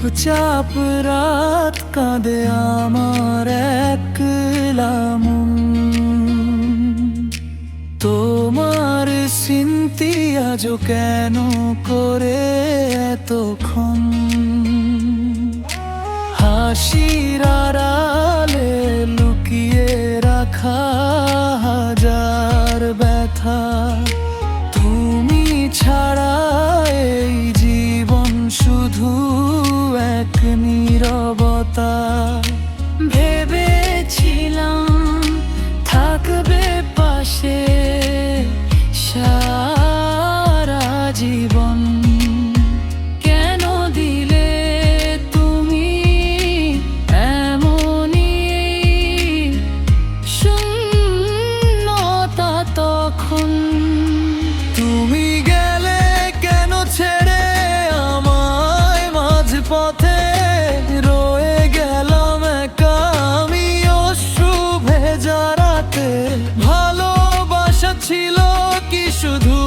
চুপচাপ রাত কাঁদে আমার একলা মন। তোমার স্মৃতি আজও কেন করে এতক্ষণ হাসির আড়ালে লুকিয়ে রাখা হাজার ব্যথা। তুমি ছাড়া এই জীবন শুধু এক নীরবতা। ভেবেছিলাম থাকবে পাশে সারা জীবন, কেন দিলে তুমি এমনই শূন্যতা তখন। তুমি গেলে কেন ছেড়ে আমায় মাঝ পথে, রয়ে গেলাম একা আমি অশ্রু ভেজা রাতে। ভালোবাসা ছিল কি শুধু